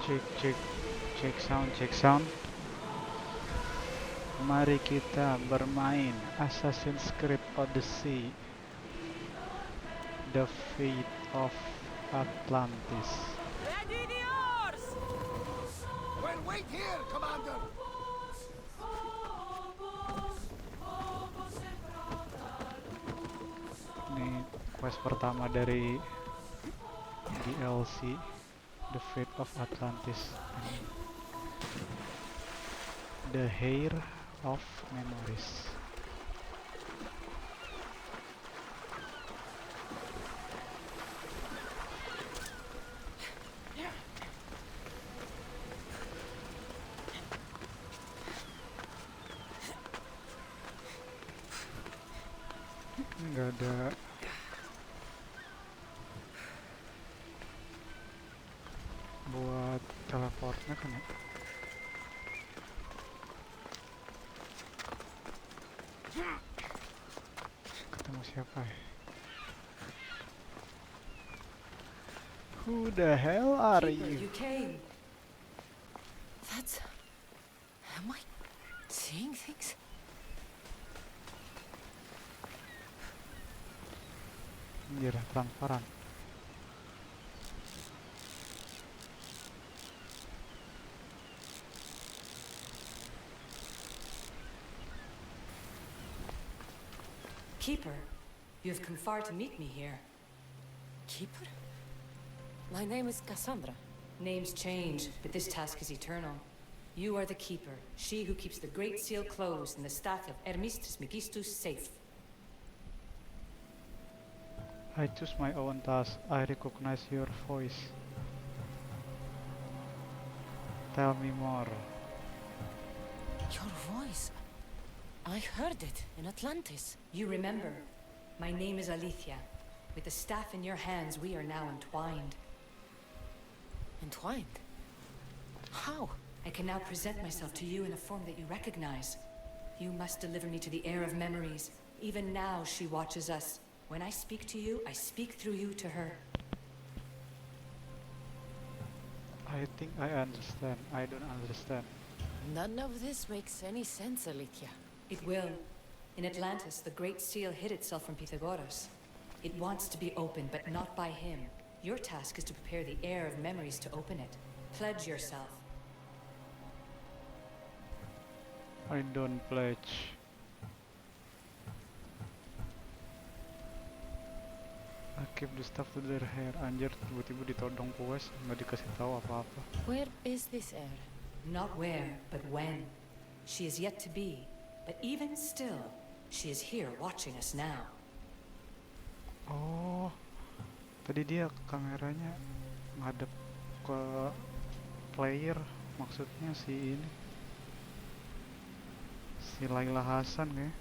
Cek cek cek sound cek sound. Mari kita bermain Assassin's Creed Odyssey, The Fate of Atlantis. Ready the oars! Well, wait here, Commander! Ini quest pertama dari DLC The Fate of Atlantis. The Heir of Memories. Nggak ada buat teleportnya kan ya? Ketemu siapa ya? Who the hell are you? You came. That's... Am I seeing things? Anjir, transparan. Keeper, you have come far to meet me here. Keeper? My name is Cassandra. Names change, but this task is eternal. You are the Keeper, she who keeps the Great Seal closed and the staff of Hermes Trismegistus safe. I choose my own task. I recognize your voice. Tell me more. Your voice. I heard it in Atlantis. You remember. My name is Alethea. With the staff in your hands, we are now entwined. Entwined? How? I can now present myself to you in a form that you recognize. You must deliver me to the heir of memories. Even now, she watches us. When I speak to you, I speak through you to her. I think I understand. I don't understand. None of this makes any sense, Alethea. It will. In Atlantis, the Great Seal hid itself from Pythagoras. It wants to be opened, but not by him. Your task is to prepare the heir of memories to open it. Pledge yourself. I don't pledge. I keep the stuff to their hair. Anjir, tiba-tiba ditodong quest, nggak dikasih tahu apa-apa. Where is this heir? Not where, but when. She is yet to be. But even still, she is here watching us now. Oh, tadi dia kameranya ngadep ke player, maksudnya si ini, si Laila Hasan kayak.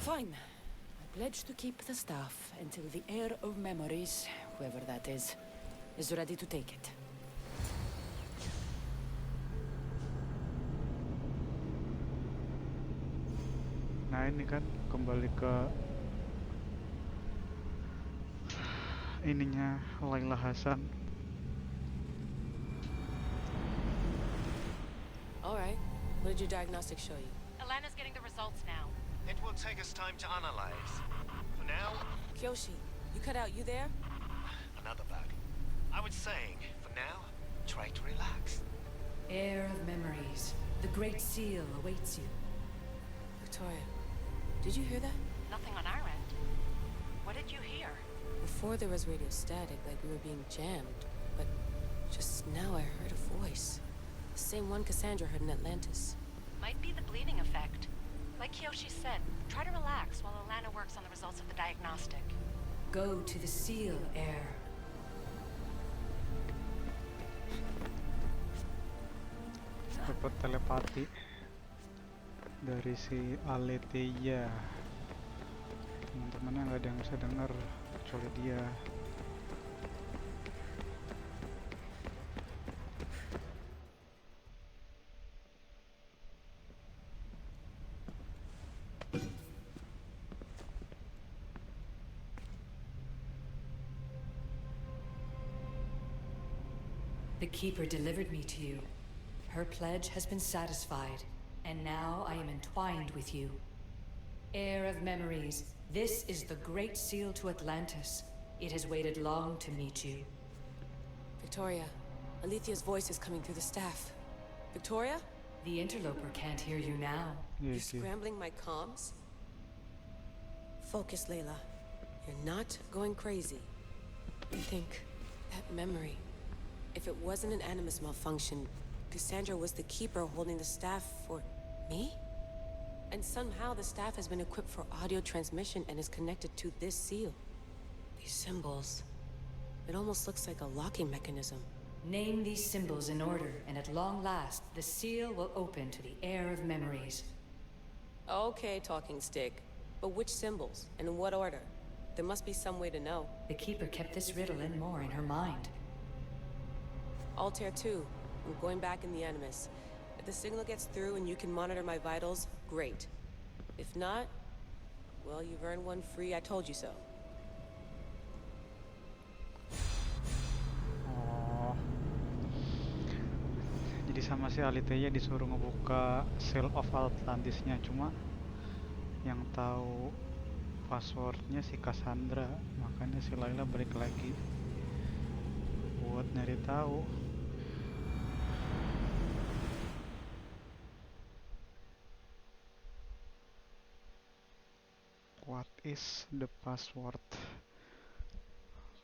Fine. I pledge to keep the staff until the heir of memories, whoever that is ready to take it. Nah ini kan kembali ke ininya Laila Hasan. All right. What did your diagnostics show you? Alana's getting the results now. It will take us time to analyze. For now, Kyoshi, you cut out. You there? another bug. I was saying, for now, try to relax. Heir of memories. The Great Seal awaits you. Victoria, did you hear that? Nothing on our end. What did you hear? Before there was radio static, like we were being jammed. But just now I heard a voice. The same one Cassandra heard in Atlantis. Might be the bleeding effect. Like Kyoshi said, try to relax while Alana works on the results of the diagnostic. Go to the Seal, heir. Dapat telepati dari si Alethea. Teman-temannya nggak ada yang bisa dengar kecuali dia. The Keeper delivered me to you. Her pledge has been satisfied, and now I am entwined with you. Heir of memories, this is the Great Seal to Atlantis. It has waited long to meet you. Victoria, Alethia's voice is coming through the staff. Victoria? The interloper can't hear you now. You're scrambling my comms? Focus, Layla. You're not going crazy. I think that memory. If it wasn't an Animus malfunction, Cassandra was the Keeper holding the staff for me? And somehow the staff has been equipped for audio transmission and is connected to this seal. These symbols. It almost looks like a locking mechanism. Name these symbols in order, and at long last, the seal will open to the Heir of Memories. Okay, talking stick. But which symbols, and in what order? There must be some way to know. The Keeper kept this riddle and more in her mind. Altair 2. I'm going back in the Animus. If the signal gets through and you can monitor my vitals, great. If not, well, you've earned one free I told you so. Oh. Jadi sama si Alithea disuruh ngebuka Seal of Atlantis-nya, cuma yang tahu passwordnya si Cassandra, makanya si Layla balik lagi buat nyari tahu. What is the password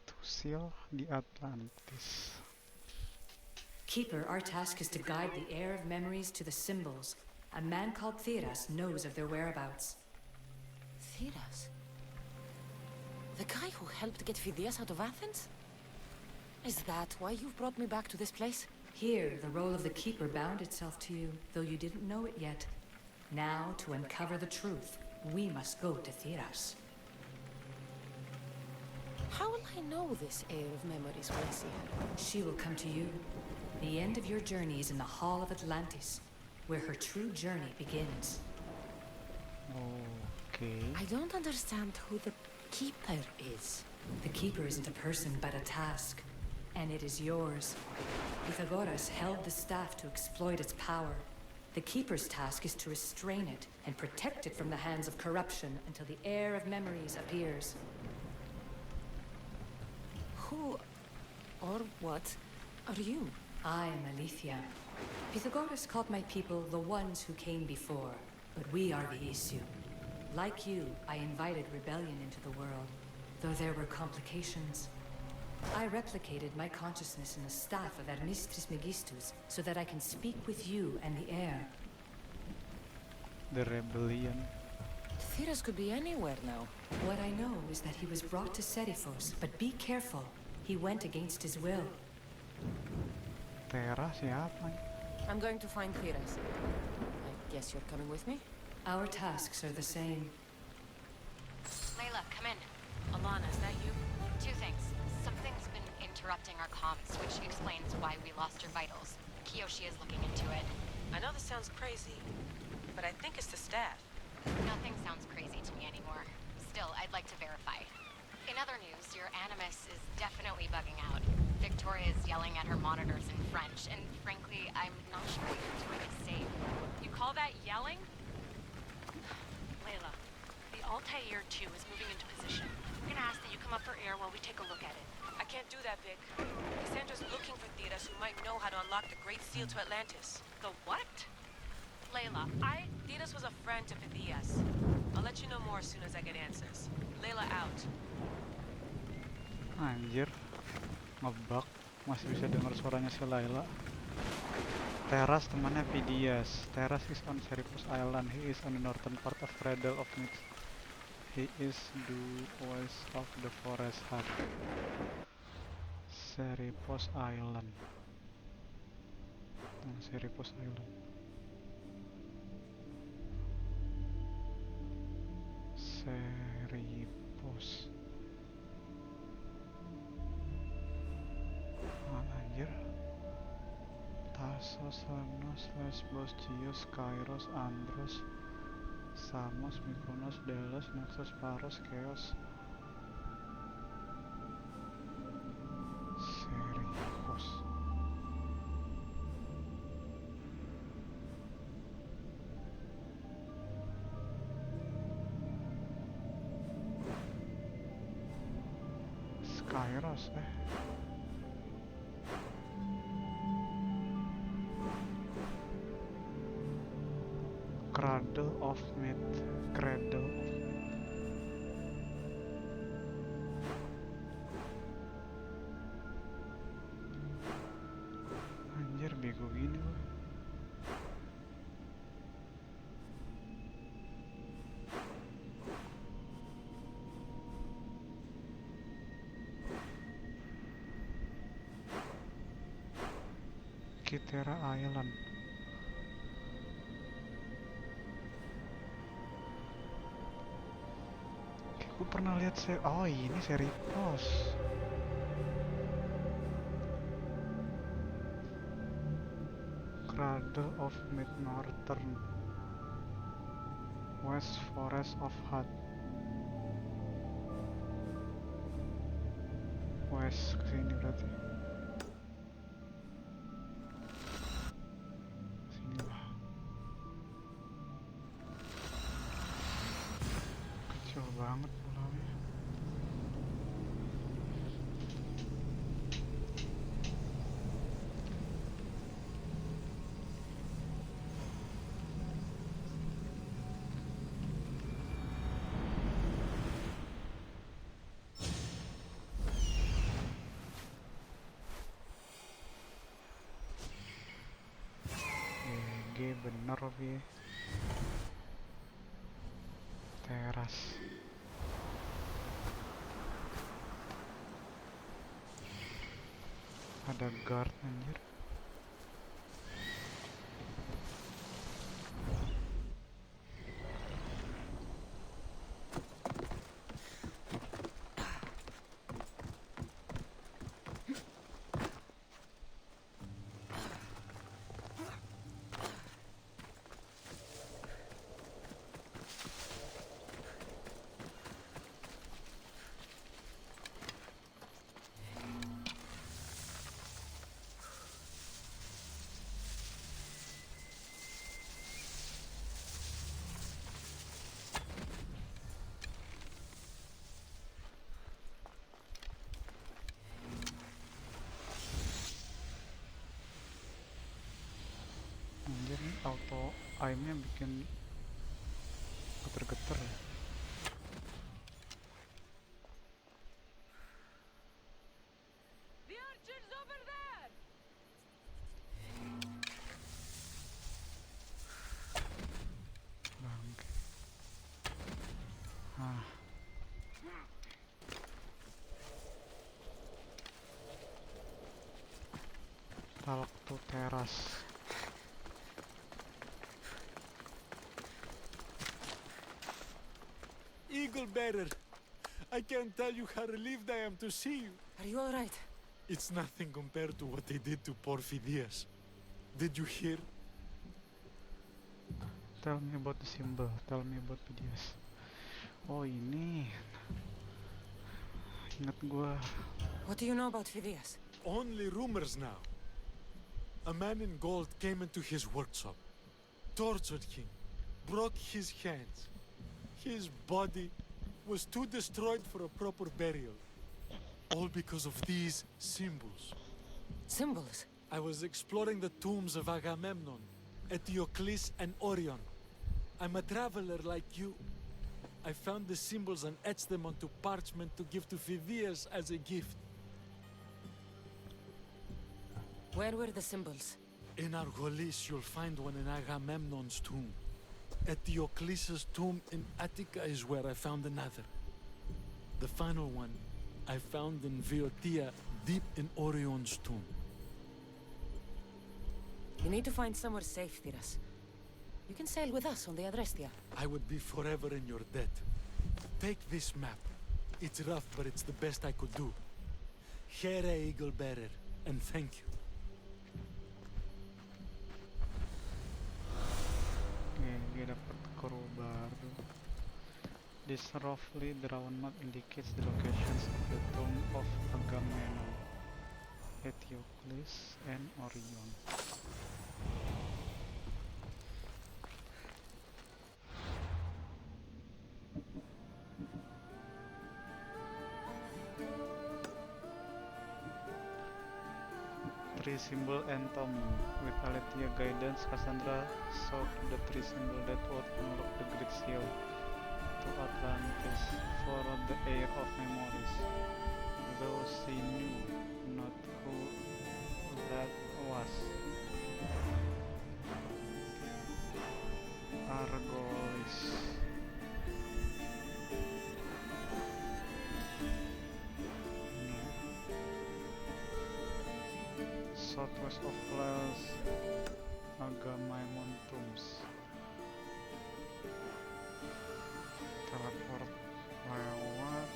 to seal the Atlantis? Keeper, our task is to guide the Heir of Memories to the symbols. A man called Theras knows of their whereabouts. Theras? The guy who helped get Phidias out of Athens? Is that why you've brought me back to this place? Here, the role of the Keeper bound itself to you, though you didn't know it yet. Now, to uncover the truth, we must go to Theras. How will I know this Heir of Memories when I see her? She will come to you. The end of your journey is in the Hall of Atlantis, where her true journey begins. Okay. I don't understand who the Keeper is. The Keeper isn't a person, but a task. And it is yours. Pythagoras held the staff to exploit its power. The Keeper's task is to restrain it and protect it from the hands of corruption until the Heir of Memories appears. Who or what are you? I am Alethea. Pythagoras called my people the ones who came before, but we are the issue. Like you, I invited rebellion into the world, though there were complications. I replicated my consciousness in the staff of Administris Megistus so that I can speak with you and the heir. The rebellion. Theras could be anywhere now. What I know is that he was brought to Seriphos, but be careful. He went against his will. Tera siapa? I'm going to find Theras. I guess you're coming with me? Our tasks are the same. Layla, come in. Alana, is that you? Two things. Something's been interrupting our comms, which explains why we lost your vitals. Kiyoshi is looking into it. I know this sounds crazy, but I think it's the staff. Nothing sounds crazy to me anymore. Still, I'd like to verify. In other news, your Animus is definitely bugging out. Victoria is yelling at her monitors in French, and frankly, I'm not sure what you're doing is safe. You call that yelling? Layla, the Altair 2 is moving into position. I'm gonna ask that you come up for air while we take a look at it. I can't do that, Vic. Cassandra's looking for Theras who might know how to unlock the Great Seal to Atlantis. The what? Layla, Theras was a friend to Phidias. I'll let you know more as soon as I get answers. Layla out. Anjir, ngebug. Masih bisa dengar suaranya si Layla. Teras temannya Phidias. Teras is on Seriphos Island. He is on the northern part of Cradle of Myths. He is due west of the forest hut. Seriphos Island. Seriphos Island. Seriphos. Anjir. Tasos, Lemnos, Lesbos, Chios, Kairos, Andros, Samos, Mykonos, Delos, Naxos, Paros, Chaos. Seriphos. Kairos, Cradle of Myth. Cradle of Anjir, bego gini gua. Kitera Island. Kayak gue pernah lihat oh ini seri pos. Cradle of Mid Northern. West Forest of Hut. West kesini berarti. Sini lah. Kecil banget pulaunya. Bener Pi. Teras. Ada guard anjir. Anjir nih auto aimnya bikin geter-geter ya. Bangke. Talk to teras. Eagle Bearer, I can't tell you how relieved I am to see you. Are you all right? It's nothing compared to what they did to poor Phidias. Did you hear? Tell me about the symbol. Tell me about Phidias. Oh ini. Ingat gua. What do you know about Phidias? Only rumors now. A man in gold came into his workshop, tortured him, broke his hands. His body was too destroyed for a proper burial. All because of these symbols. Symbols? I was exploring the tombs of Agamemnon, Eteocles, and Orion. I'm a traveler like you. I found the symbols and etched them onto parchment to give to Phidias as a gift. Where were the symbols? In Argolis, you'll find one in Agamemnon's tomb. At Eteocles' tomb in Attica is where I found another. The final one I found in Viotia, deep in Orion's tomb. You need to find somewhere safe, Thiras. You can sail with us on the Adrestia. I would be forever in your debt. Take this map. It's rough, but it's the best I could do. Here, Eagle Bearer, and thank you. Gue dapet kru baru. This roughly drawn map indicates the locations of the tomb of Agamemnon, Eteocles, and Orion. tree symbol and tomb. With Alethea guidance, Cassandra sought the tree symbol that would unlock the Great Seal to Atlantis for the heir of memories, though she knew not who that was. Argolis. Southwest of Flares, Agamemnon Tombs. Teleport lewat.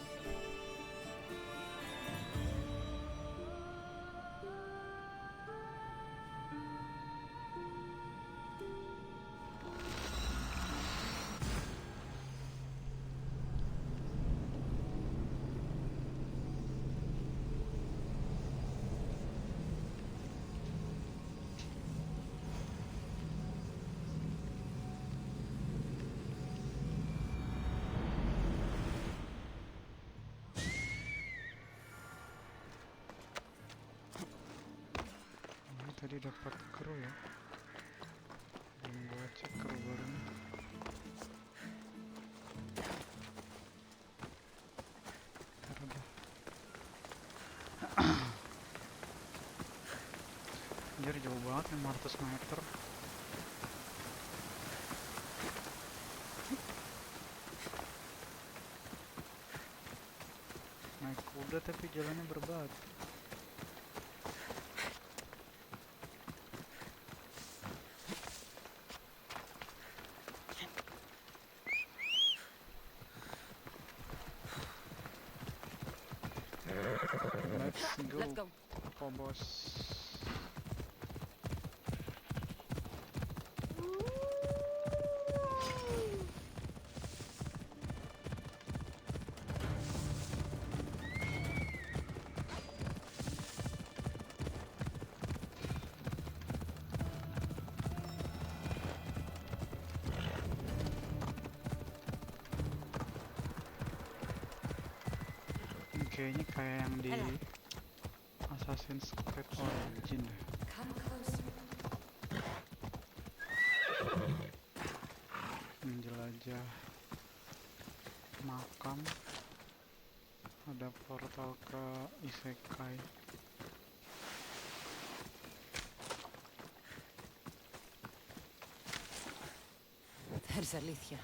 Tadi dapat kru ya, belum gua cek kru barunya. Ntar udah. Anjir jauh banget 500 meter. Naik kuda tapi jalannya berbatu. Let's go. Oh bos. Kayaknya kayak yang di Assassin's Creed Origin deh. Menjelajah makam, ada portal ke Isekai. There's Alicia.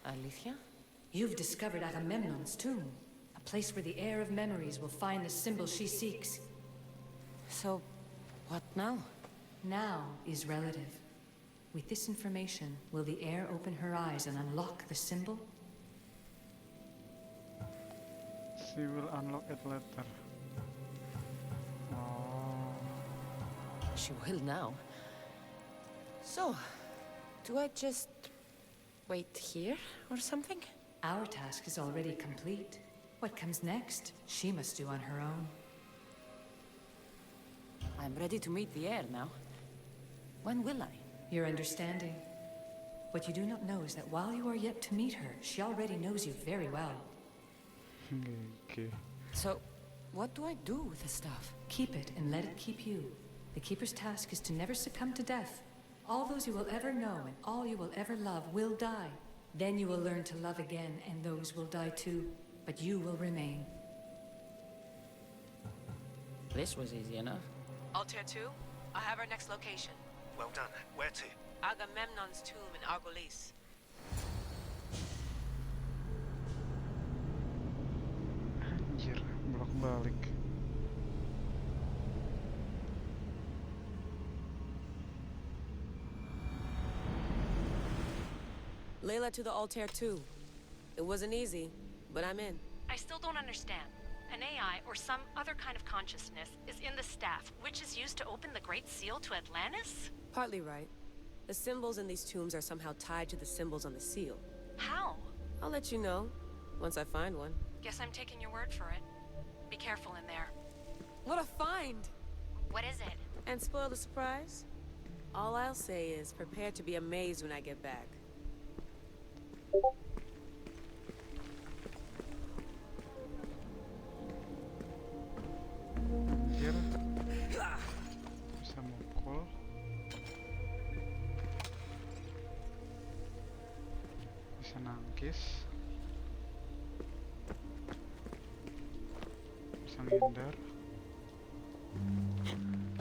Alicia? You've discovered Agamemnon's tomb, a place where the heir of memories will find the symbol she seeks. So, what now? Now is relative. With this information, will the heir open her eyes and unlock the symbol? She will unlock it later. Oh. She will now. So, do I just wait here or something? Our task is already complete. What comes next, she must do on her own. I'm ready to meet the heir now. When will I? Your understanding. What you do not know is that while you are yet to meet her, she already knows you very well. Okay. So, what do I do with the stuff? Keep it and let it keep you. The Keeper's task is to never succumb to death. All those you will ever know and all you will ever love will die. Then you will learn to love again, and those will die too. But you will remain. This was easy enough. Altair 2, I have our next location. Well done. Where to? Agamemnon's tomb in Argolis. Anjir, blok balik. Layla to the Altair 2. It wasn't easy, but I'm in. I still don't understand. An AI, or some other kind of consciousness, is in the staff, which is used to open the Great Seal to Atlantis? Partly right. The symbols in these tombs are somehow tied to the symbols on the seal. How? I'll let you know, once I find one. Guess I'm taking your word for it. Be careful in there. What a find! What is it? And spoil the surprise? All I'll say is prepare to be amazed when I get back. which is bisa ngindar,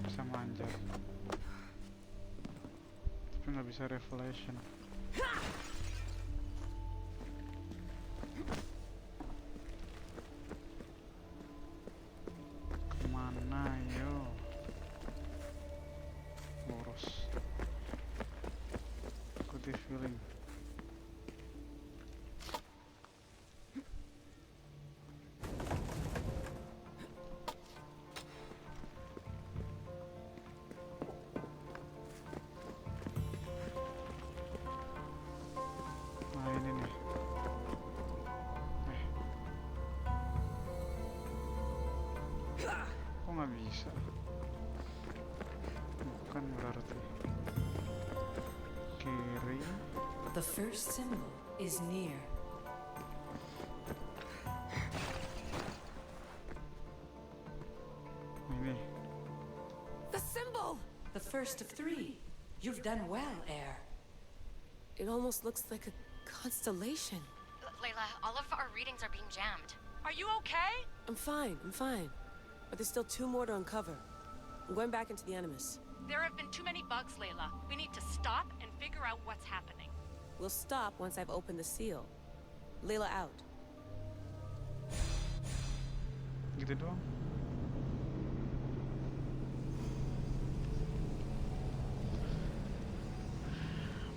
bisa manjat, tapi nggak bisa revelation. Kemana yo? Lurus. Good feeling. Nah ini nih. Kok nggak bisa? Bukan berarti. Kiri. The first symbol is near. Ini. The symbol! The first of 3. You've done well, Air. It almost looks like a constellation. Layla, all of our readings are being jammed. Are you okay? I'm fine. But there's still 2 more to uncover. I'm going back into the Animus. There have been too many bugs, Layla. We need to stop and figure out what's happening. We'll stop once I've opened the seal. Layla out. Gitu doang.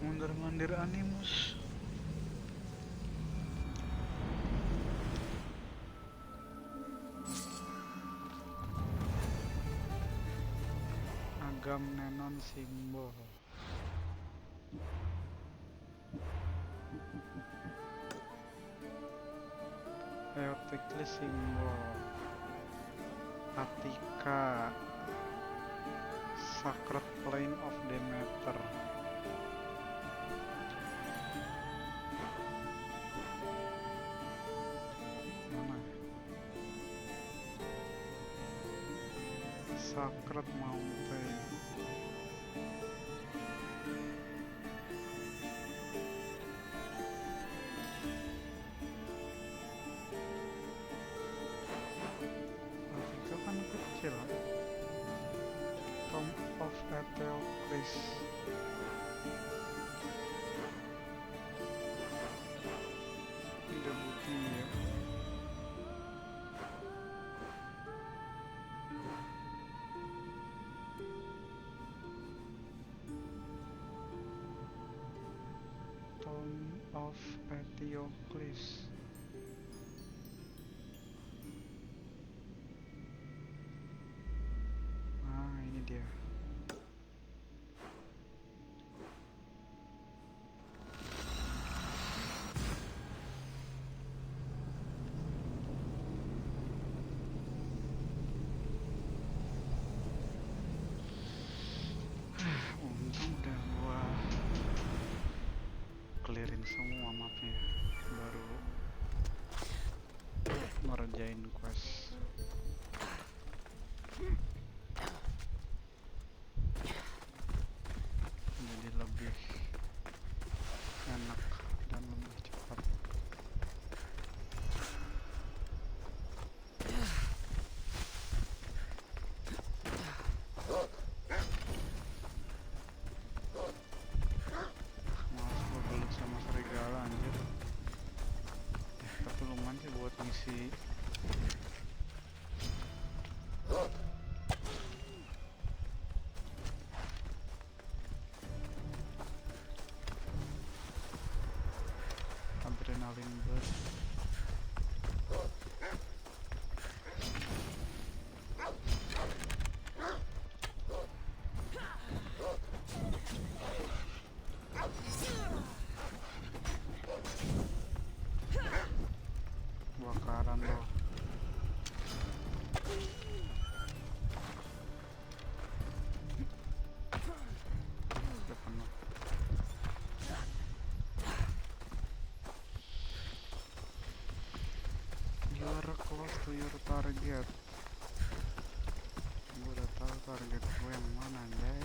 Mundur-mandir Animus. Agamemnon simbol. Eotically simbol. Attica. Sacred Plane of Demeter. Mana? Sacred Mountain. Attica kan kecil. Tomb of Atlantis. Tidak bukti ya. Tomb of Ethiocles. Ah, ini dia. Untung udah gua clearin semua mapnya, baru ngerjain quest. Jadi lebih enak dan lebih cepat. Males gua gelut sama serigala anjir. Tapi lumayan sih buat ngisi. Adrenalin burst. Bakaran loh. Udah penuh. You are close to your target. Gue udah tahu target gue yang mana, anjay.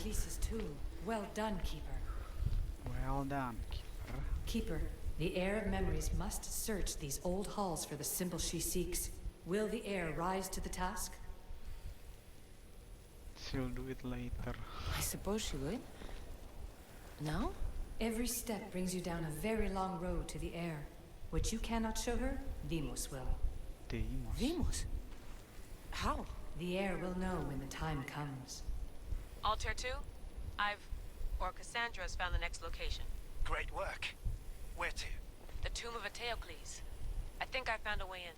Theocles' tool. Well done, Keeper. Well done, Keeper. Keeper, the heir of memories must search these old halls for the symbol she seeks. Will the heir rise to the task? She'll do it later. I suppose she would. Now? Every step brings you down a very long road to the heir. What you cannot show her, Deimos will. Deimos. Vimos? How? The heir will know when the time comes. Altair 2, Cassandra's found the next location. Great work. Where to? The tomb of Theocles. I think I found a way in.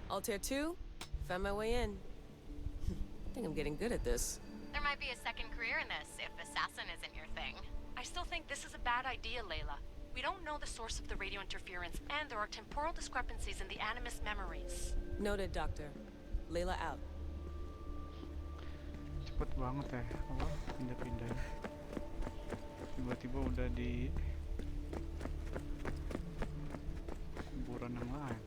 Altair 2, found my way in. I think I'm getting good at this. There might be a second career in this if assassin isn't your thing. I still think this is a bad idea, Layla. We don't know the source of the radio interference, and there are temporal discrepancies in the Animus memories. Noted, Doctor. Layla out. Cepet banget ya, apa? Pindah-pindah. Tiba-tiba udah di kuburan yang lain.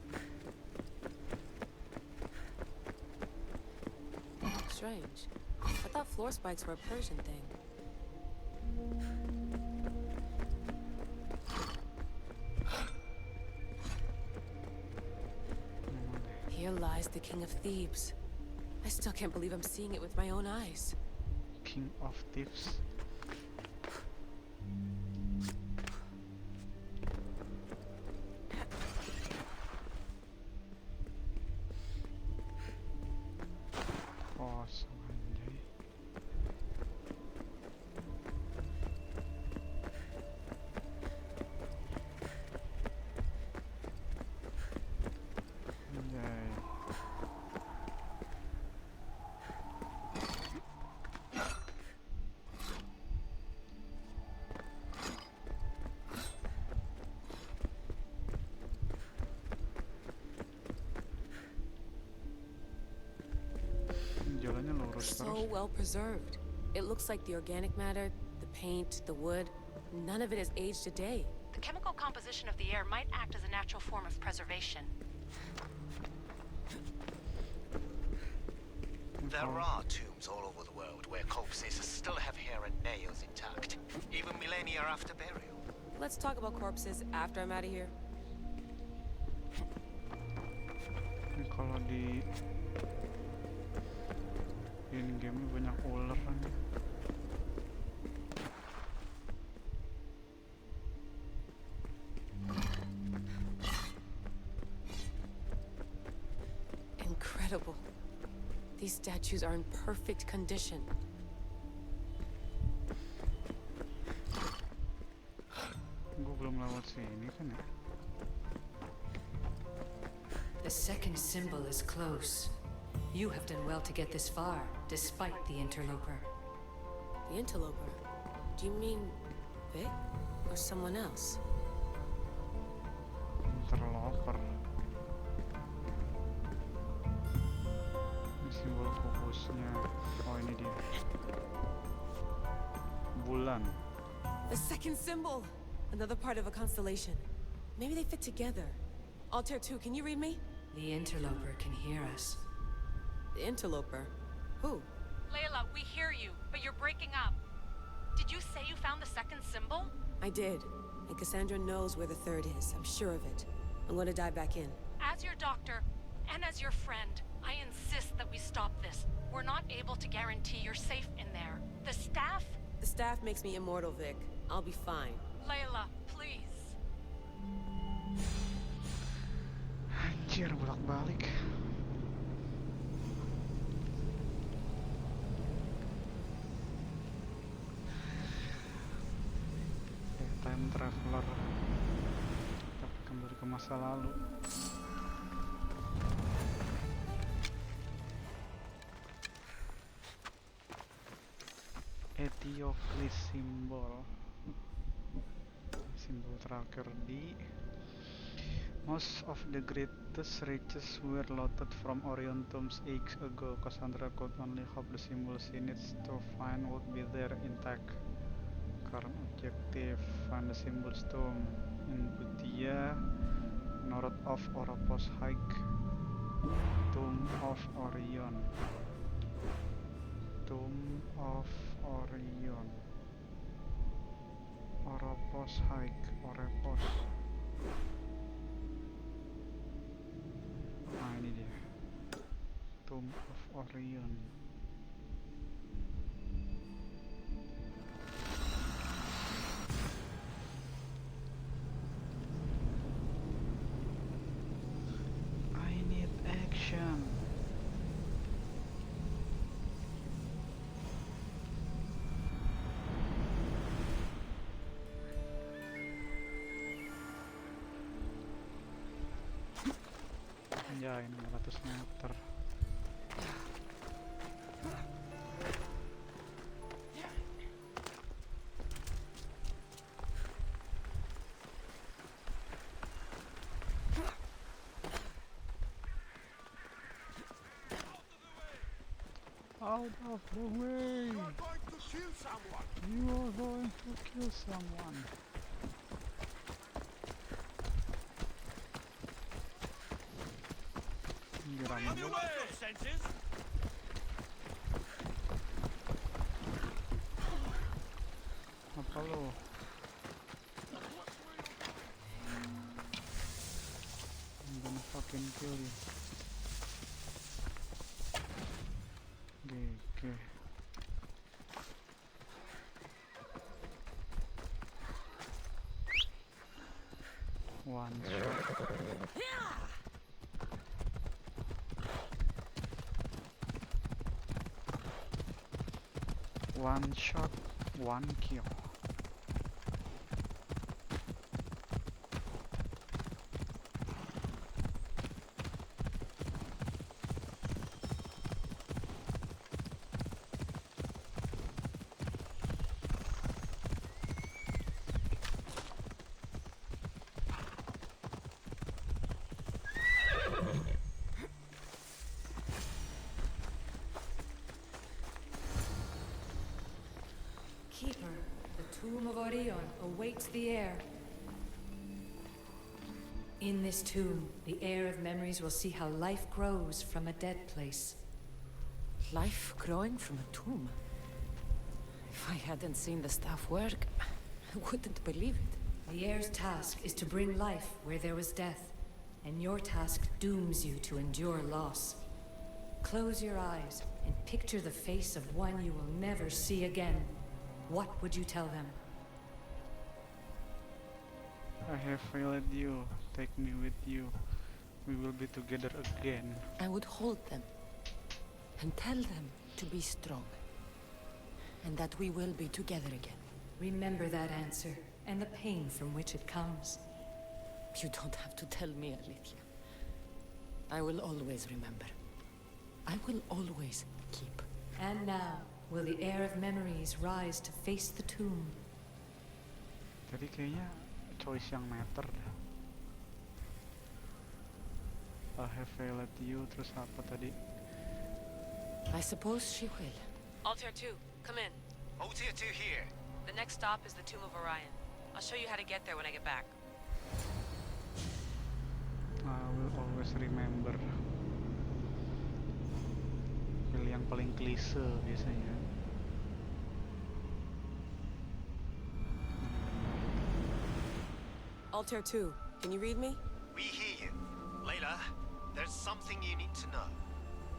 Strange. I thought floor spikes were a Persian thing. Here lies the King of Thebes. I still can't believe I'm seeing it with my own eyes. King of Thieves. Kosong anjay. Anjay. Jalannya lurus So terus. well preserved. It looks like the organic matter, the paint, the wood, none of it has aged a day. The chemical composition of the air might act as a natural form of preservation. There are tombs all over the world where corpses still have hair and nails intact, even millennia after burial. Let's talk about corpses after I'm out of here. Ini kalau di in-game banyak ular kan. Incredible. These statues are in perfect condition. Gue belum lewat sini kan ya. The second symbol is close. You have done well to get this far, despite the interloper. The interloper? Do you mean Vic or someone else? Interloper. Ini simbol fokusnya. Oh ini dia. Bulan. The second symbol! Another part of a constellation. Maybe they fit together. Altair 2, can you read me? The interloper can hear us. The interloper? Who? Layla, we hear you, but you're breaking up. Did you say you found the second symbol? I did. And Cassandra knows where the third is. I'm sure of it. I'm going to dive back in. As your doctor, and as your friend, I insist that we stop this. We're not able to guarantee you're safe in there. The staff? The staff makes me immortal, Vic. I'll be fine. Layla, please. Anjir, bolak-balik. Time traveler. Kita kembali ke masa lalu. Theocles simbol terakhir di Most of the greatest riches were looted from Orion tombs ages ago. Cassandra could only hope the symbols she needs to find would be there intact. Current objective: find the symbols tomb in Bhutia, north of Oropos Hike. Tomb of Orion. Tomb of Orion. Oropos Hike. Oropos. Nah ini dia. Tomb of Orion. I need action. Ya ini 500 meter. Out of the way! You are going to kill someone! You are going to kill someone. On your way! Senses? Apa lo? I'm gonna fucking kill you. Okay. One shot. One shot, one kill. Keeper, the tomb of Orion awaits the heir. In this tomb, the heir of memories will see how life grows from a dead place. Life growing from a tomb. If I hadn't seen the staff work, I wouldn't believe it. The heir's task is to bring life where there was death, and your task dooms you to endure loss. Close your eyes and picture the face of one you will never see again. What would you tell them? I have failed you. Take me with you. We will be together again. I would hold them and tell them to be strong, and that we will be together again. Remember that answer and the pain from which it comes. You don't have to tell me, Alethea. I will always remember. I will always keep. And now, will the heir of memories rise to face the tomb? Tadi kayaknya choice yang matter dah. I have failed you, terus apa tadi? I suppose she will. Altair 2, come in. Altair 2 here. The next stop is the Tomb of Orion. I'll show you how to get there when I get back. I will always remember. Pilih yang paling klise biasanya. Altair 2, can you read me? We hear you. Layla, there's something you need to know.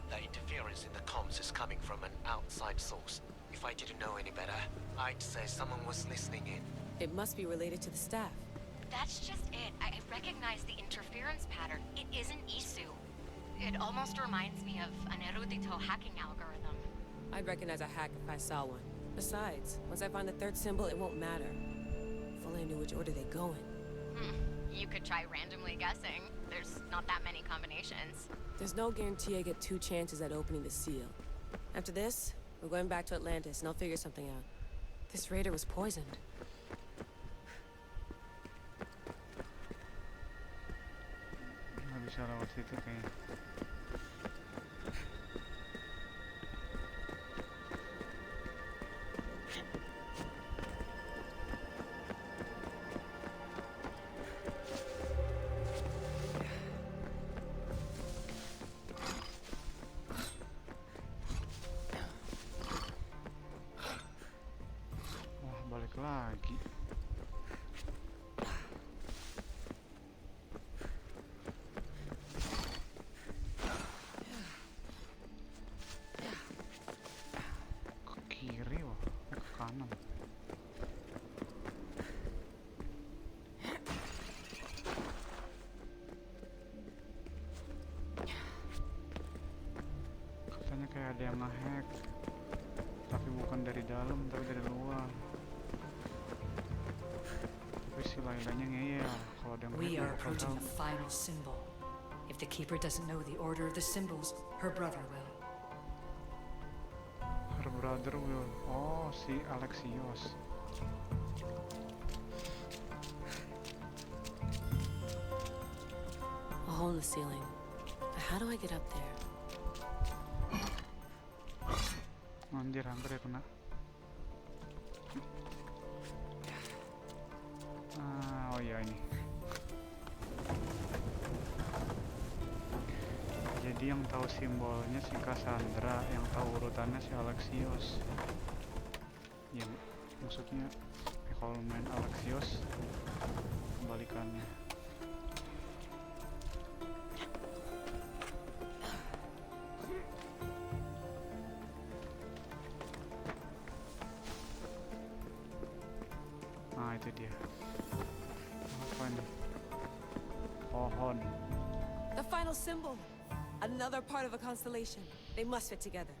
The interference in the comms is coming from an outside source. If I didn't know any better, I'd say someone was listening in. It must be related to the staff. That's just it. I recognize the interference pattern. It isn't Isu. It almost reminds me of an erudito hacking algorithm. I'd recognize a hack if I saw one. Besides, once I find the third symbol, it won't matter. If only I knew which order they go in. You could try randomly guessing. There's not that many combinations. There's no guarantee I get 2 chances at opening the seal. After this, we're going back to Atlantis, and I'll figure something out. This raider was poisoned. bisa lewat situ kayaknya. Wah, balik lagi. Ke kiri wah, ke kanan. Katanya kayak ada yang nge-hack, tapi bukan dari dalam, tapi dari luar. Tapi si Lailanya ngeyel kalau ada yang We nge-hack are bakal approaching tahu. the final symbol. If the Keeper doesn't know the order of the symbols, her brother will. Her brother will. Oh, si Alexios. A hole in the ceiling. How do I get up there? Anjir, hampir ya kena. Oh iya ini. Jadi yang tahu simbolnya si Cassandra, yang tahu urutannya si Alexios. Yang maksudnya kalau main Alexios kebalikannya. Nah itu dia. Apa nih? Pohon. The final symbol! Another part of a constellation. They must fit together.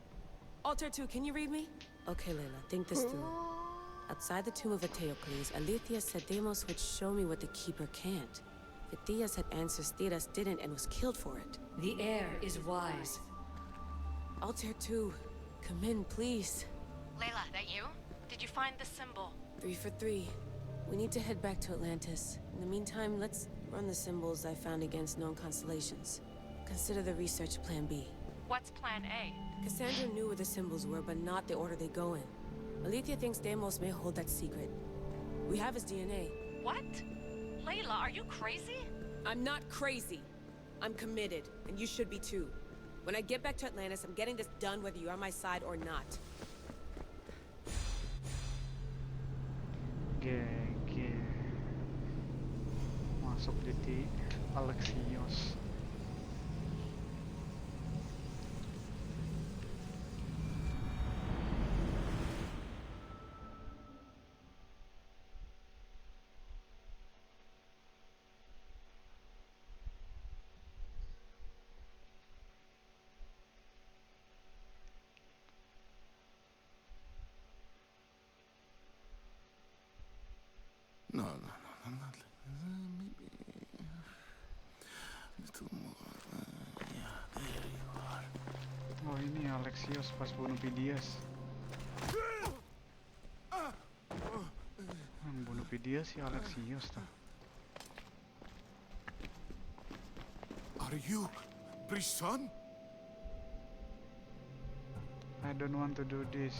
Alter 2, can you read me? Okay, Layla, think this through. Outside the tomb of Eteocles, Alethea said Deimos would show me what the Keeper can't. Phidias had answers Theras didn't and was killed for it. The heir is wise. Alter 2, come in, please. Layla, that you? Did you find the symbol? 3 for 3. We need to head back to Atlantis. In the meantime, let's run the symbols I found against known constellations. Consider the research plan B. What's plan A? Cassandra knew where the symbols were, but not the order they go in. Alethea thinks Deimos may hold that secret. We have his DNA. What? Layla, are you crazy? I'm not crazy. I'm committed, and you should be too. When I get back to Atlantis, I'm getting this done whether you're on my side or not. GG. Masuk di Alexios. No. Maybe a little more. Yeah, there you are. Oh ini Alexios pas bunuh Phidias. Yang bunuh Phidias si Alexios tuh. Are you Brisson? I don't want to do this.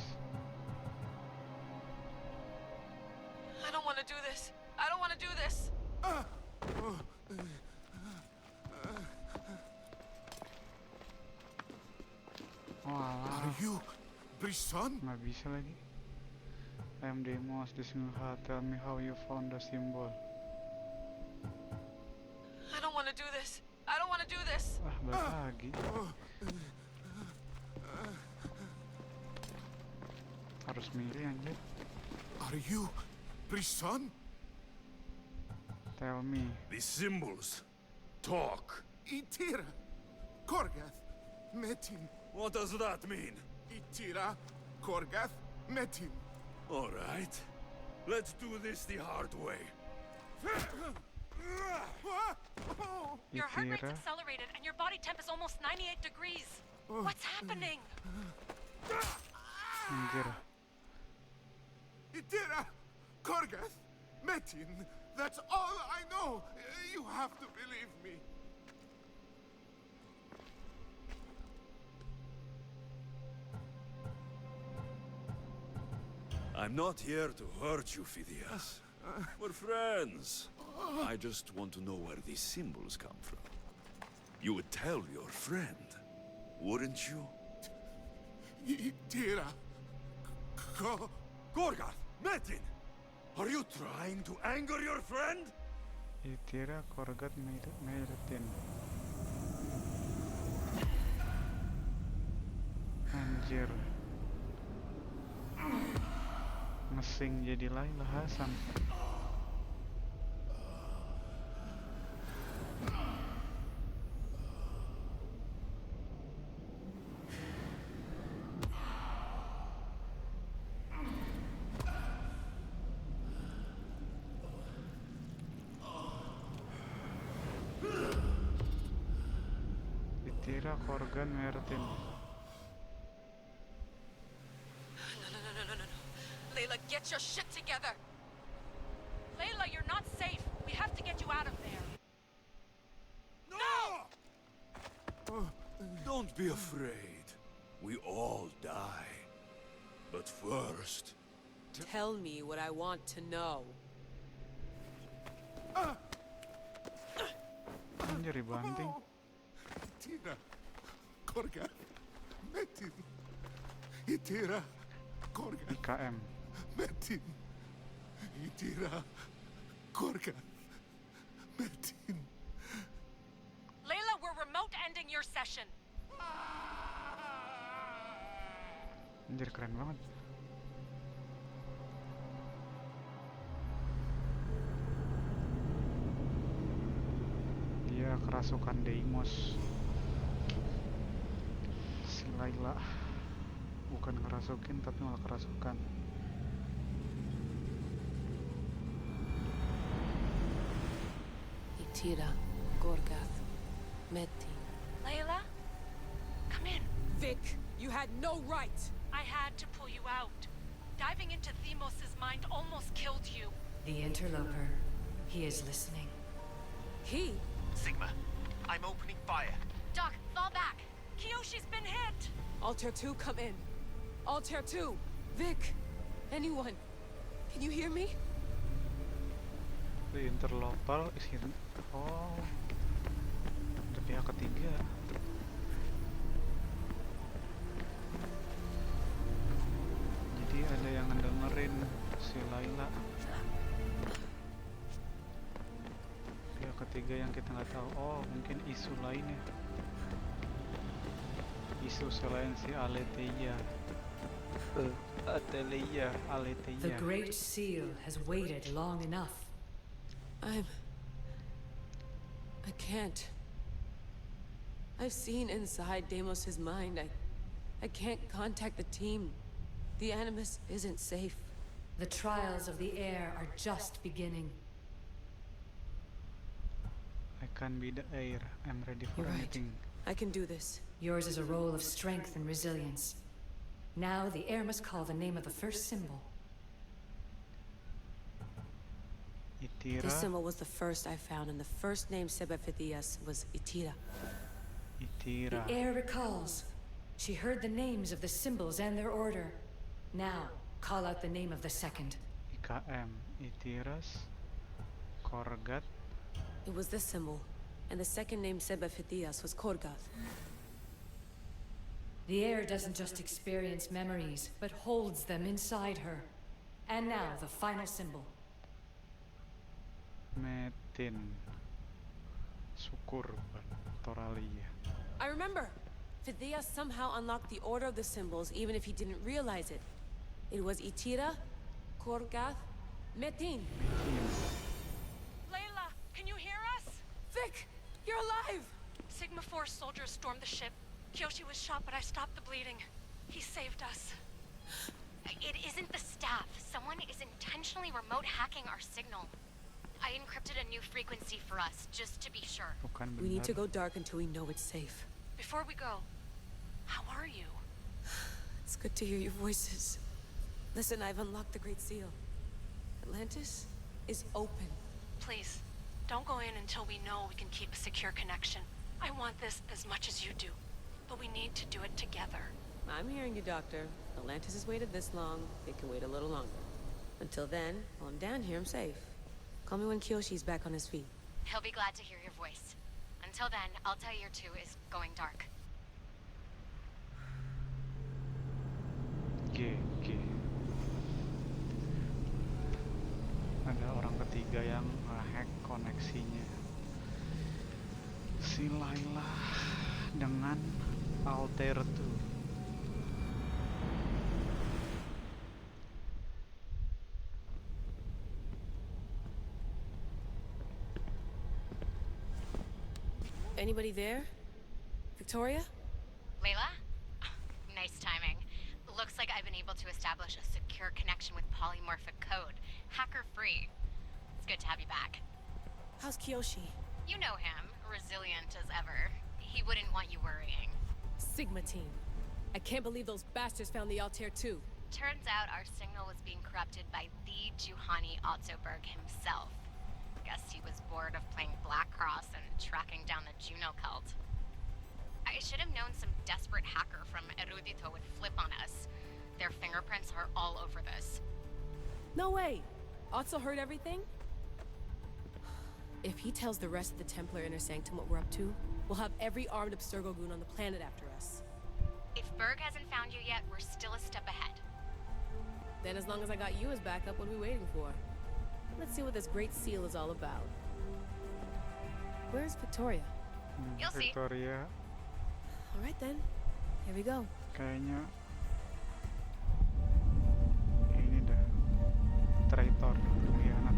I don't want to do this. I don't want to do this. Walah, Are you Brisson? nggak bisa lagi. I am Deimos, this new heart. Tell me how you found the symbol. I don't want to do this. I don't want to do this. Ah, balik lagi. Harus milih anjir. Are you Brisson? Tell me. The symbols. Talk. Itira, Korgath, Metin. What does that mean? Itira, Korgath, Metin. All right. Let's do this the hard way. Your heart rate's Itira. accelerated and your body temp is almost 98 degrees. What's happening? Anjir. Itira, Korgath, Metin. That's all I know. You have to believe me. I'm not here to hurt you, Phidias. We're friends. I just want to know where these symbols come from. You would tell your friend, wouldn't you? Tira. Gorgarth! Metin! Are you trying to anger your friend? Itira, Korgat, Mertin. Anjir. Ngesing jadi Layla Hasan. Itira, Korgan, Mertin. Layla, get your shit together! Layla, you're not safe. We have to get you out of there. No! Don't be afraid. We all die. But first... Tell me what I want to know. Anjir, dibanting. Tira. Korgath. Metin. Itira. Korgath. IKM. Metin. Itira. Korgath. Metin. Layla, we're remote ending your session. Anjir, keren banget. Dia kerasukan Deimos. Si Layla bukan ngerasukin tapi malah kerasukan. Itira, Gorgath, Metin. Layla? Come in. Vic, you had no right! I had to pull you out. Diving into Themos' mind almost killed you. The interloper. He is listening. He? Sigma, I'm opening fire. Doc, fall back. Kiyoshi's been hit! Altair 2, come in. Altair 2! Vic! Anyone? Can you hear me? The interloper is hidden. Oh, ada pihak ketiga. Jadi ada yang ngedengerin si Layla. Pihak ketiga yang kita nggak tahu. Oh, mungkin isu lainnya. Isu selain si Aletheia. The Aletheia. Great Seal has waited long enough. I can't. I've seen inside Deimos' mind. I can't contact the team. The Animus isn't safe. The trials of the air are just beginning. I can be the air. I'm ready for You're right. anything. I can do this. Yours is a role of strength and resilience. Now the air must call the name of the first symbol. Itira. This symbol was the first I found, and the first name said by Phidias was Itira. Itira. The air recalls. She heard the names of the symbols and their order. Now, call out the name of the second. IKM. Itiras. Korgat. It was this symbol, and the second name said by Phidias was Korgath. The air doesn't just experience memories, but holds them inside her. And now, the final symbol. Metin. Sukurban. Toralia. I remember! Phidias somehow unlocked the order of the symbols, even if he didn't realize it. It was Itira, Korgath, Metin. Layla, can you hear us? Vic! You're alive! Sigma 4 soldiers stormed the ship. Kyoshi was shot, but I stopped the bleeding. He saved us. It isn't the staff. Someone is intentionally remote hacking our signal. I encrypted a new frequency for us, just to be sure. Bukan We need to benar. go dark until we know it's safe. Before we go, how are you? It's good to hear your voices. Listen, I've unlocked the Great Seal. Atlantis is open. Please, don't go in until we know we can keep a secure connection. I want this as much as you do, but we need to do it together. I'm hearing you, Doctor. Atlantis has waited this long. It can wait a little longer. Until then, while I'm down here, I'm safe. Call me when Kyoshi's back on his feet. He'll be glad to hear your voice. Until then, Alta Year 2 is going dark. GG. Ada orang ketiga yang nge-hack koneksinya si Layla dengan Altair 2. Anybody there? Victoria? Layla? Nice timing. Looks like I've been able to establish a secure connection with polymorphic code. Hacker-free. It's good to have you back. How's Kyoshi? You know him. Resilient as ever. He wouldn't want you worrying. Sigma team. I can't believe those bastards found the Altair too. Turns out our signal was being corrupted by the Juhani Ottoberg himself. Guess he was bored of playing Black Cross and tracking down the Juno cult. I should have known some desperate hacker from Erudito would flip on us. Their fingerprints are all over this. No way! Otso heard everything? If he tells the rest of the Templar Inner Sanctum what we're up to, we'll have every armed Abstergo goon on the planet after us. If Berg hasn't found you yet, we're still a step ahead. Then as long as I got you as backup, what are we waiting for? Let's see what this great seal is all about. Where's Victoria? You'll see. Victoria All right then, here we go. kayaknya ini dah traitor, pengkhianat.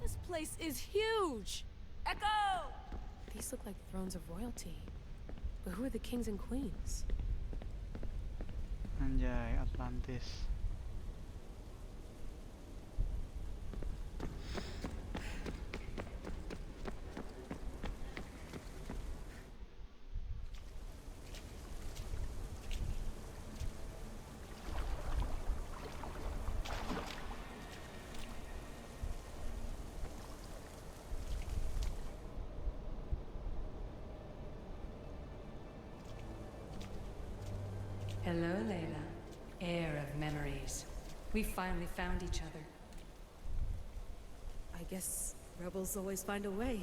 This place is huge! Echo! These look like thrones of royalty. But who are the kings and queens? Anjay, Atlantis. Hello, Layla. Heir of memories. We finally found each other. I guess rebels always find a way.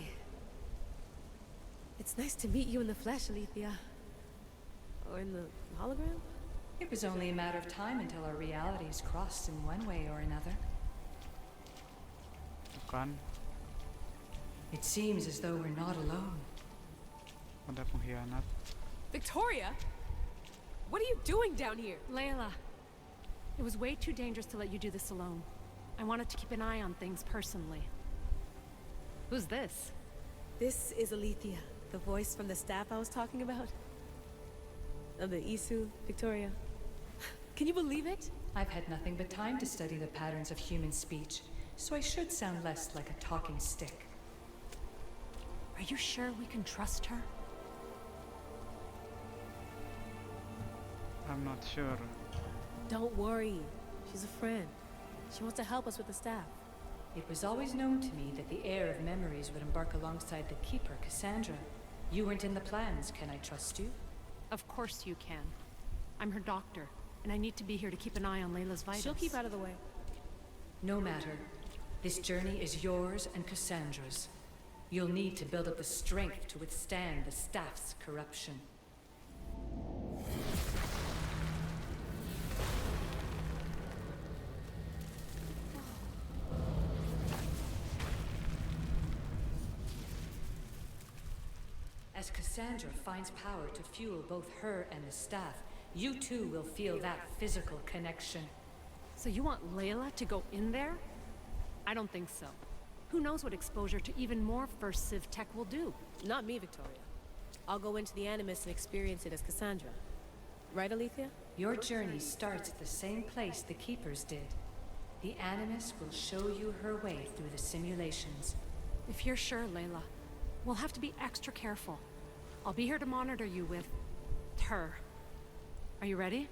It's nice to meet you in the flesh, Alethea. Or in the hologram? It was only a matter of time until our realities crossed in one way or another. Bukan, It seems as though we're not alone. ada pengkhianat. Victoria? What are you doing down here? Layla, it was way too dangerous to let you do this alone. I wanted to keep an eye on things personally. Who's this? This is Alethea, the voice from the staff I was talking about. Of the Isu, Victoria. Can you believe it? I've had nothing but time to study the patterns of human speech, so I should sound less like a talking stick. Are you sure we can trust her? I'm not sure. Don't worry. She's a friend. She wants to help us with the staff. It was always known to me that the heir of memories would embark alongside the Keeper, Cassandra. You weren't in the plans. Can I trust you? Of course you can. I'm her doctor, and I need to be here to keep an eye on Layla's vitals. She'll keep out of the way. No matter. This journey is yours and Cassandra's. You'll need to build up the strength to withstand the staff's corruption. As Cassandra finds power to fuel both her and the staff, you too will feel that physical connection. So you want Layla to go in there? I don't think so. Who knows what exposure to even more First Civ tech will do? Not me, Victoria. I'll go into the Animus and experience it as Cassandra. Right, Alethea? Your journey starts at the same place the Keepers did. The Animus will show you her way through the simulations. If you're sure, Layla, we'll have to be extra careful. I'll be here to monitor you with her. Are you ready?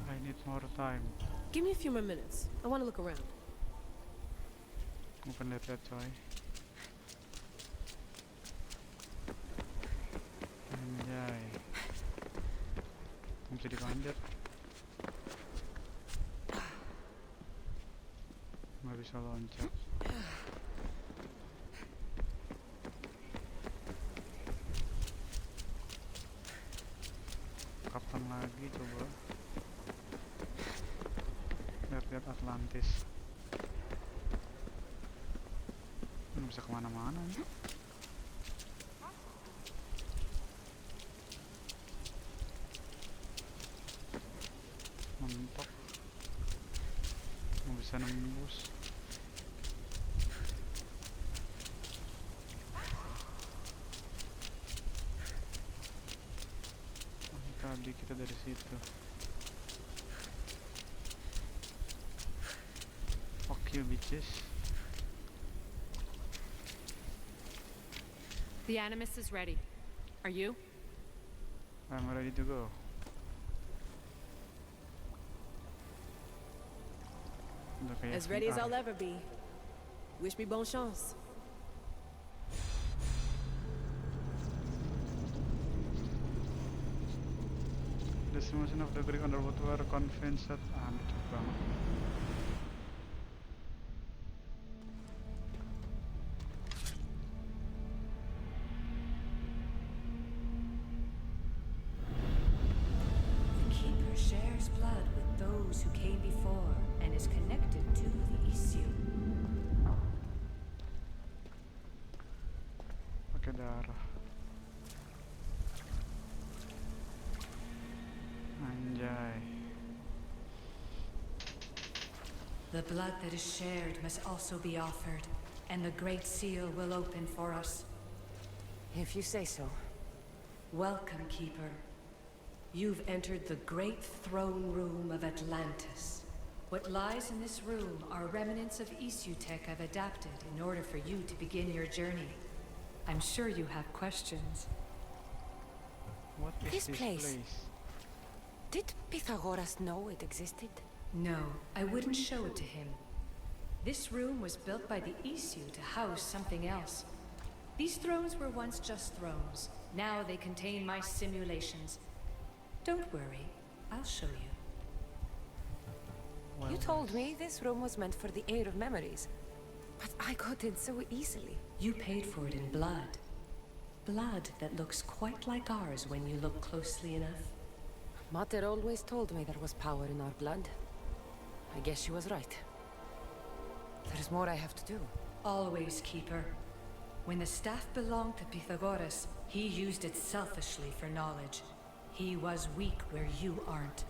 I need more time. Give me a few more minutes. I want to look around. Bukan lihat-lihat coy. bisa dipanjat. Nggak bisa loncat. Kapan lagi coba? Lihat-lihat Atlantis. Nggak bisa kemana-mana nih. Mentok. Nggak bisa nembus. Tadi kita dari situ. Oke, bitches. The Animus is ready. Are you? I'm ready to go. Udah kayak As ready as VR. I'll ever be. Wish me bonne chance. The simulation of the Greek underwater convinced that hancur banget. The Keeper shares blood with those who came before and is connected to the issue. Pakai darah. Anjay. The blood that is shared must also be offered, and the Great Seal will open for us. If you say so. Welcome, Keeper. You've entered the great throne room of Atlantis. What lies in this room are remnants of Isutech I've adapted in order for you to begin your journey. I'm sure you have questions. What is This this place. place? Did Pythagoras know it existed? No, I wouldn't show it to him. This room was built by the Isu to house something else. These thrones were once just thrones. Now they contain my simulations. Don't worry, I'll show you. Well, You told me this room was meant for the air of memories. But I got in so easily. You paid for it in blood. Blood that looks quite like ours when you look closely enough. Mater always told me there was power in our blood. I guess she was right. There's more I have to do. Always, Keeper. When the staff belonged to Pythagoras, he used it selfishly for knowledge. He was weak where you aren't.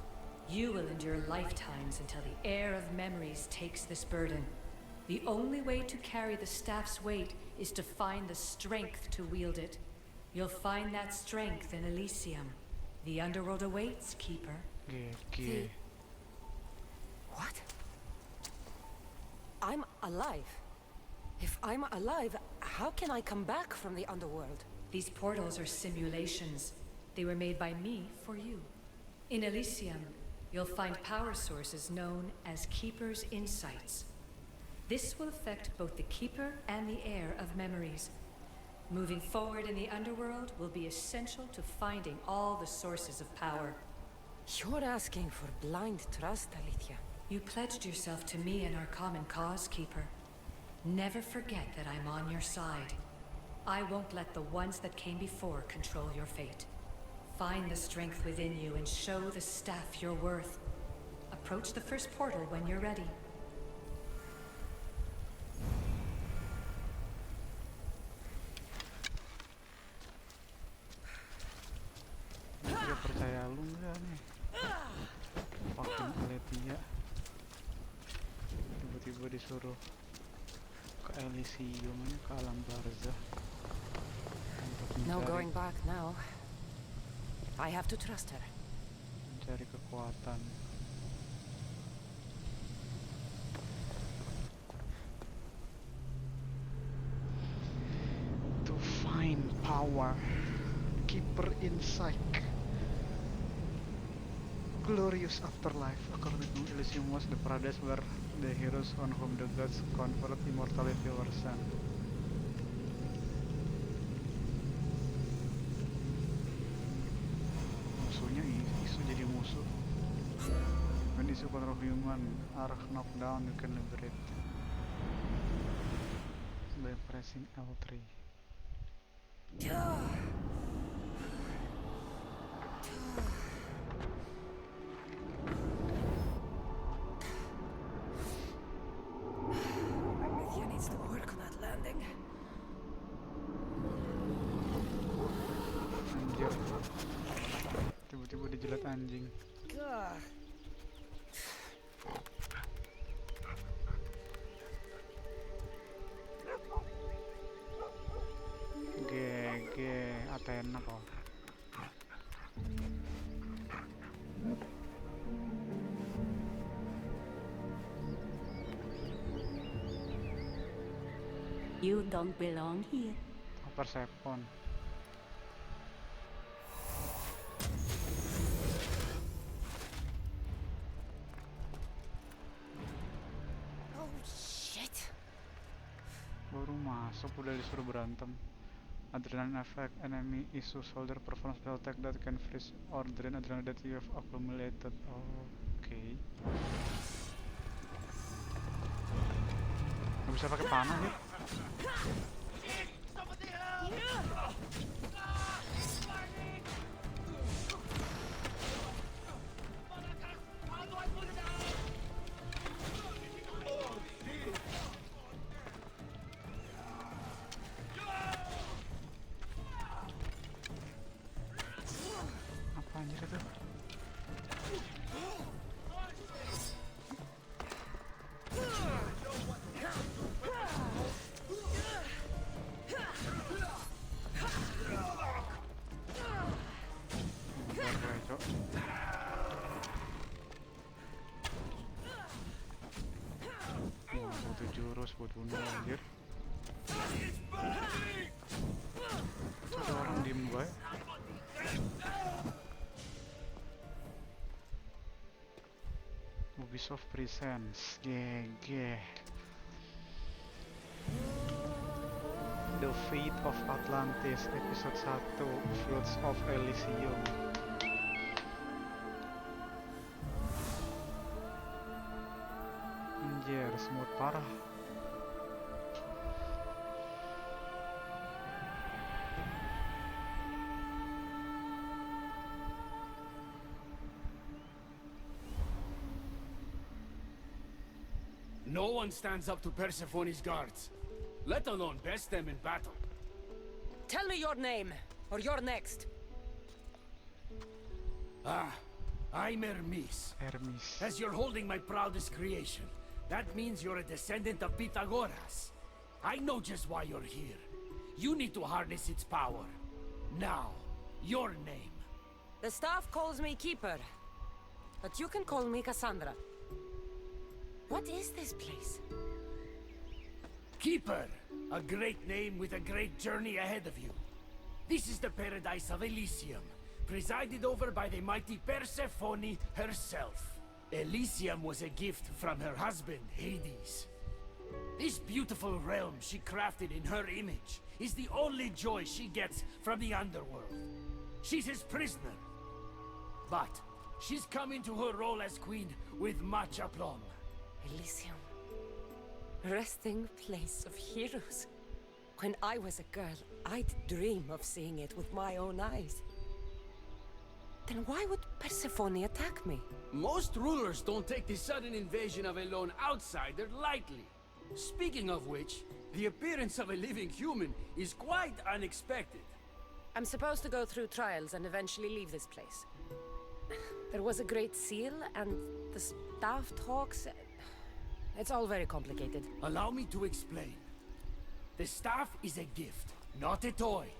You will endure lifetimes until the air of memories takes this burden. The only way to carry the staff's weight is to find the strength to wield it. You'll find that strength in Elysium. The underworld awaits, Keeper. GG. What? I'm alive. If I'm alive, how can I come back from the underworld? These portals are simulations. They were made by me for you. In Elysium, you'll find power sources known as Keeper's Insights. This will affect both the Keeper and the heir of memories. Moving forward in the underworld will be essential to finding all the sources of power. You're asking for blind trust, Alethea. You pledged yourself to me and our common cause, Keeper. Never forget that I'm on your side. I won't let the ones that came before control your fate. Find the strength within you and show the staff your worth. Approach the first portal when you're ready. Dia percaya lu nggak nih? Fucking Alethea. Tiba-tiba disuruh ke Elysium, ke alam barzah. Untuk No mencari, going back now. I have to trust her. mencari kekuatan. To find power. Keeper Insight. Glorious afterlife. According to Elysium was the paradise where the heroes on whom the gods conferred immortality were sent. Musuhnya isu jadi musuh. to control human are knocked down, you can liberate by pressing L3. Armithia needs to work on that landing. Anjir. Tiba-tiba dijilat anjing. GG Athena kok. You don't belong here. Persephone. Oh shit. Baru masuk udah disuruh berantem. Adrenaline effect, enemy issue soldier perform spell attack that can freeze or drain adrenaline that you have accumulated. Oke. Nggak bisa pakai panah ya? Apa anjir itu? Butuh jurus buat bunuh anjir. Ada orang diem gue. Ubisoft Presents GG. The Fate of Atlantis episode 1 Fields of Elysium. Anjir, smooth parah. No one stands up to Persephone's guards, let alone best them in battle. Tell me your name, or you're next. I'm Hermes. Hermes. As you're holding my proudest creation, that means you're a descendant of Pythagoras. I know just why you're here. You need to harness its power. Now, your name. The staff calls me Keeper, but you can call me Cassandra. What is this place? Keeper, a great name with a great journey ahead of you. This is the paradise of Elysium, presided over by the mighty Persephone herself. Elysium was a gift from her husband, Hades. This beautiful realm she crafted in her image is the only joy she gets from the underworld. She's his prisoner. But she's come into her role as queen with much aplomb. Elysium. Resting place of heroes. When I was a girl, I'd dream of seeing it with my own eyes. Then why would Persephone attack me? Most rulers don't take the sudden invasion of a lone outsider lightly. Speaking of which, the appearance of a living human is quite unexpected. I'm supposed to go through trials and eventually leave this place. There was a great seal, and the staff talks. It's all very complicated. Allow me to explain. The staff is a gift, not a toy.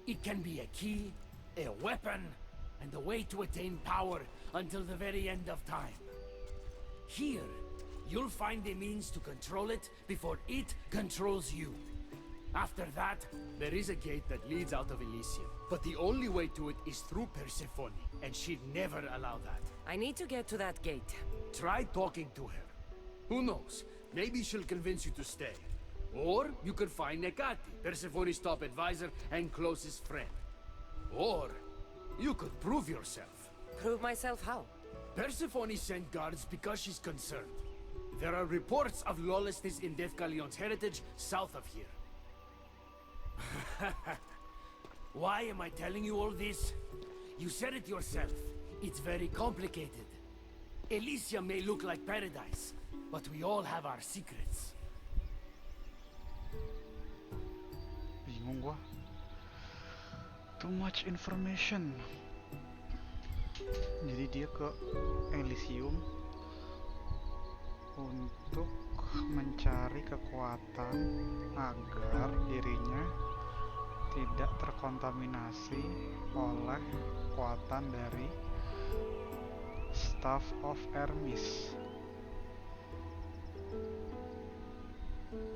It can be a key, a weapon, and a way to attain power until the very end of time. Here, you'll find the means to control it before it controls you. After that, there is a gate that leads out of Elysium. But the only way to it is through Persephone, and she'd never allow that. I need to get to that gate. Try talking to her. Who knows? Maybe she'll convince you to stay. Or you could find Nekati, Persephone's top advisor and closest friend. Or you could prove yourself. Prove myself how? Persephone sent guards because she's concerned. There are reports of lawlessness in Defcalion's heritage south of here. Why am I telling you all this? You said it yourself. It's very complicated. Elysium may look like paradise, but we all have our secrets. Bingung gua. Too much information. Jadi dia ke Elysium untuk mencari kekuatan agar dirinya tidak terkontaminasi oleh kekuatan dari Staff of Hermes.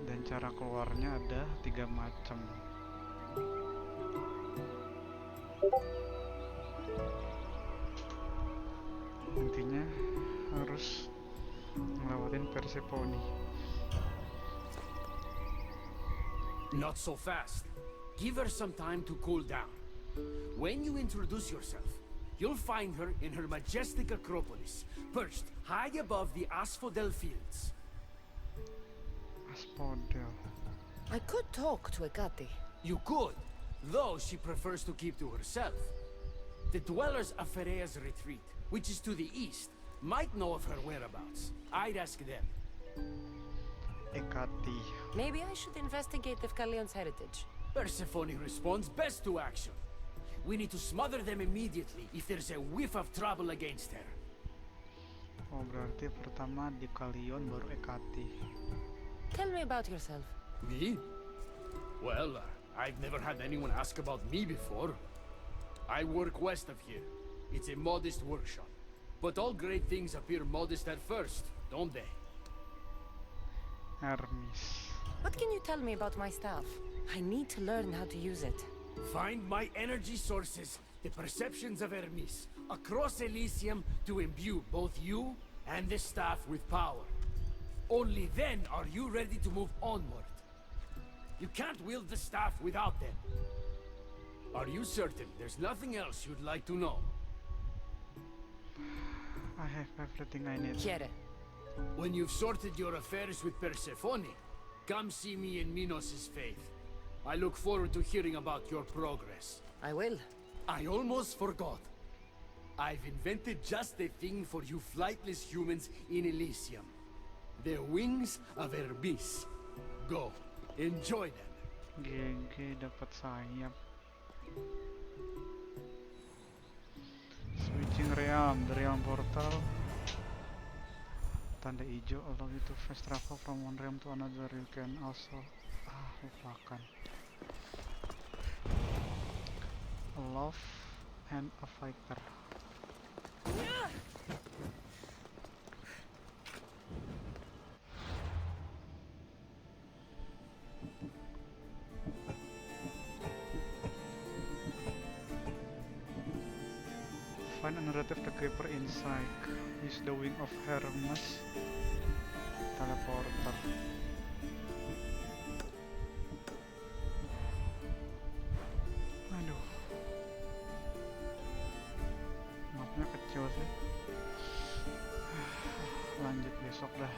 Dan cara keluarnya ada 3 macam. Intinya harus ngelewatin Persephone. Not so fast. Give her some time to cool down. When you introduce yourself, you'll find her in her majestic acropolis, perched high above the asphodel fields. Asphodel. I could talk to Ekati. You could, though she prefers to keep to herself. The dwellers of Pherea's retreat, which is to the east, might know of her whereabouts. I'd ask them. Ekati. Maybe I should investigate Defcalion's heritage. Persephone responds best to action. We need to smother them immediately if there's a whiff of trouble against her. Oh, berarti pertama di Kalion baru Ekati. Tell me about yourself. Me? Well, I've never had anyone ask about me before. I work west of here. It's a modest workshop. But all great things appear modest at first, don't they? Hermes. What can you tell me about my staff? I need to learn how to use it. Find my energy sources, the perceptions of Hermes, across Elysium to imbue both you and the staff with power. Only then are you ready to move onward. You can't wield the staff without them. Are you certain there's nothing else you'd like to know? I have everything I need. Quiere. When you've sorted your affairs with Persephone, come see me in Minos' faith. I look forward to hearing about your progress. I will. I almost forgot. I've invented just the thing for you flightless humans in Elysium. The wings of Hermes. Go, enjoy them. GG dapat sayap. Switching realm, the realm portal. Tanda hijau allow you to fast travel from one realm to another. You can also lupakan. A love and a fighter. Find and retrieve the creeper inside. Use the wing of Hermes teleporter. Aduh, mapnya kecil sih. Lanjut besok dah.